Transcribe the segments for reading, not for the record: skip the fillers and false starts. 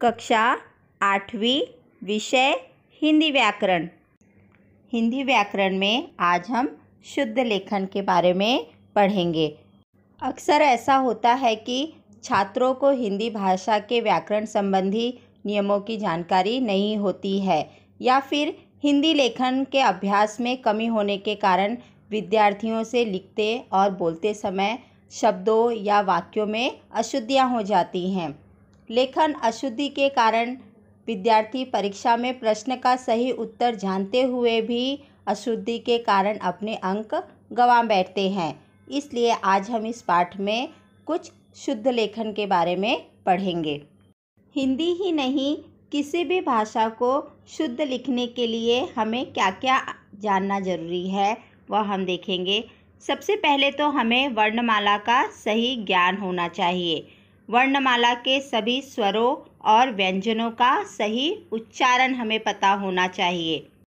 कक्षा 8वीं, विषय हिंदी व्याकरण। हिंदी व्याकरण में आज हम शुद्ध लेखन के बारे में पढ़ेंगे। अक्सर ऐसा होता है कि छात्रों को हिंदी भाषा के व्याकरण संबंधी नियमों की जानकारी नहीं होती है या फिर हिंदी लेखन के अभ्यास में कमी होने के कारण विद्यार्थियों से लिखते और बोलते समय शब्दों या वाक्यों में अशुद्धियाँ हो जाती हैं। लेखन अशुद्धि के कारण विद्यार्थी परीक्षा में प्रश्न का सही उत्तर जानते हुए भी अशुद्धि के कारण अपने अंक गंवा बैठते हैं। इसलिए आज हम इस पाठ में कुछ शुद्ध लेखन के बारे में पढ़ेंगे। हिंदी ही नहीं, किसी भी भाषा को शुद्ध लिखने के लिए हमें क्या क्या जानना जरूरी है वह हम देखेंगे। सबसे पहले तो हमें वर्णमाला का सही ज्ञान होना चाहिए। वर्णमाला के सभी स्वरों और व्यंजनों का सही उच्चारण हमें पता होना चाहिए।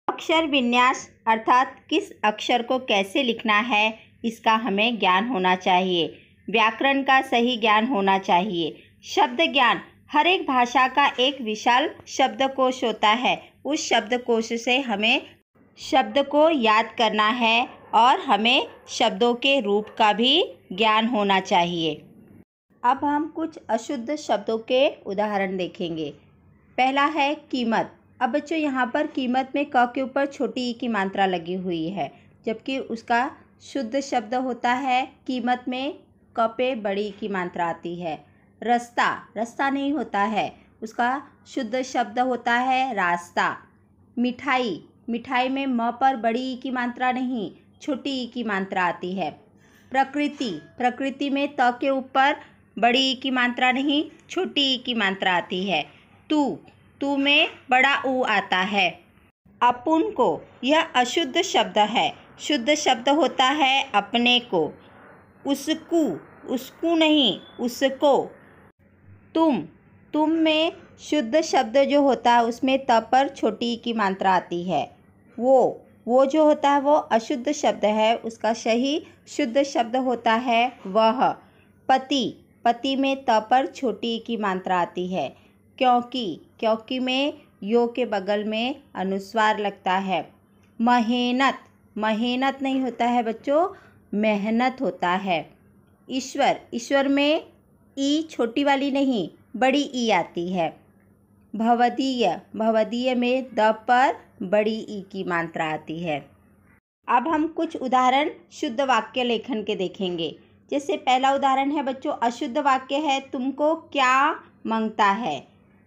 अक्षर विन्यास अर्थात किस अक्षर को कैसे लिखना है इसका हमें ज्ञान होना चाहिए। व्याकरण का सही ज्ञान होना चाहिए। शब्द ज्ञान, हर एक भाषा का एक विशाल शब्दकोश होता है। उस शब्दकोश से हमें शब्द को याद करना है और हमें शब्दों के रूप का भी ज्ञान होना चाहिए। अब हम कुछ अशुद्ध शब्दों के उदाहरण देखेंगे। पहला है कीमत। अब बच्चों यहाँ पर कीमत में क के ऊपर छोटी ई की मात्रा लगी हुई है, जबकि उसका शुद्ध शब्द होता है कीमत में क पे बड़ी की मात्रा आती है। रास्ता, रास्ता नहीं होता है, उसका शुद्ध शब्द होता है रास्ता। मिठाई, मिठाई में म पर बड़ी ई की मात्रा नहीं, छोटी ई की मात्रा आती है। प्रकृति, प्रकृति में त के ऊपर बड़ी ई की मात्रा नहीं, छोटी ई की मात्रा आती है। तू, तू में बड़ा ऊ आता है। अपुन को, यह अशुद्ध शब्द है। शुद्ध शब्द होता है अपने को। उसकू, उसकू नहीं, उसको। तुम, तुम में शुद्ध शब्द जो होता है उसमें त पर छोटी ई की मात्रा आती है। वो जो होता है वो अशुद्ध शब्द है, उसका सही शुद्ध शब्द होता है वह। पति, पति में त पर छोटी ई की मात्रा आती है। क्योंकि, क्योंकि में यो के बगल में अनुस्वार लगता है। मेहनत, मेहनत नहीं होता है बच्चों, मेहनत होता है। ईश्वर, ईश्वर में ई छोटी वाली नहीं, बड़ी ई आती है। भवदीय, भवदीय में द पर बड़ी ई की मात्रा आती है। अब हम कुछ उदाहरण शुद्ध वाक्य लेखन के देखेंगे। जैसे पहला उदाहरण है बच्चों, अशुद्ध वाक्य है तुमको क्या मांगता है।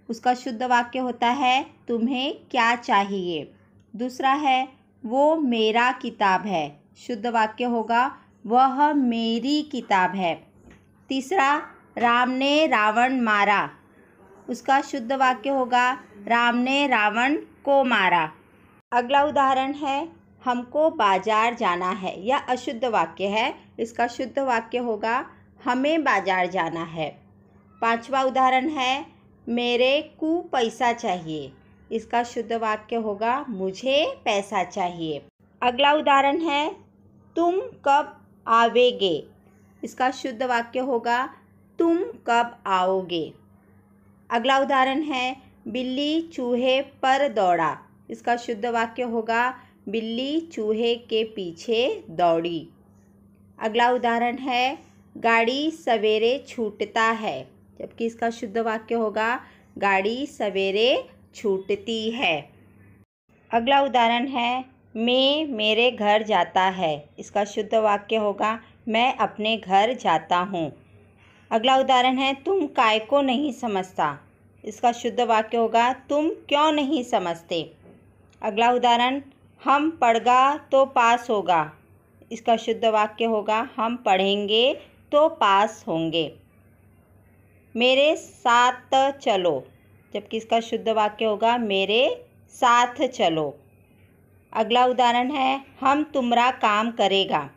उसका शुद्ध वाक्य होता है तुम्हें क्या चाहिए। दूसरा है वो मेरा किताब है। शुद्ध वाक्य होगा वह मेरी किताब है। तीसरा, राम ने रावण मारा। उसका शुद्ध वाक्य होगा राम ने रावण को मारा। अगला उदाहरण है हमको बाजार जाना है। यह अशुद्ध वाक्य है, इसका शुद्ध वाक्य होगा हमें बाजार जाना है। पांचवा उदाहरण है मेरे को पैसा चाहिए। इसका शुद्ध वाक्य होगा मुझे पैसा चाहिए। अगला उदाहरण है तुम कब आवेगे। इसका शुद्ध वाक्य होगा तुम कब आओगे। अगला उदाहरण है बिल्ली चूहे पर दौड़ा। इसका शुद्ध वाक्य होगा बिल्ली चूहे के पीछे दौड़ी। अगला उदाहरण है गाड़ी सवेरे छूटता है, जबकि इसका शुद्ध वाक्य होगा गाड़ी सवेरे छूटती है। अगला उदाहरण है मैं मेरे घर जाता है। इसका शुद्ध वाक्य होगा मैं अपने घर जाता हूँ। अगला उदाहरण है तुम काय को नहीं समझता। इसका शुद्ध वाक्य होगा तुम क्यों नहीं समझते। अगला उदाहरण हम पढ़गा तो पास होगा। इसका शुद्ध वाक्य होगा हम पढ़ेंगे तो पास होंगे। मेरे साथ चलो, जबकि इसका शुद्ध वाक्य होगा मेरे साथ चलो। अगला उदाहरण है हम तुम्हारा काम करेगा।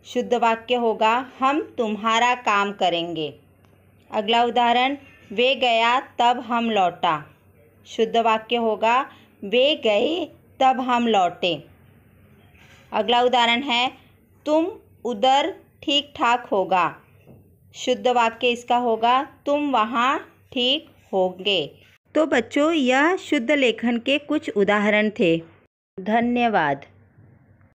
शुद्ध वाक्य होगा हम तुम्हारा काम करेंगे। अगला उदाहरण वे गया तब हम लौटा। शुद्ध वाक्य होगा वे गए तब हम लौटे। अगला उदाहरण है तुम उधर ठीक ठाक होगा। शुद्ध वाक्य इसका होगा तुम वहाँ ठीक होंगे। तो बच्चों, यह शुद्ध लेखन के कुछ उदाहरण थे। धन्यवाद।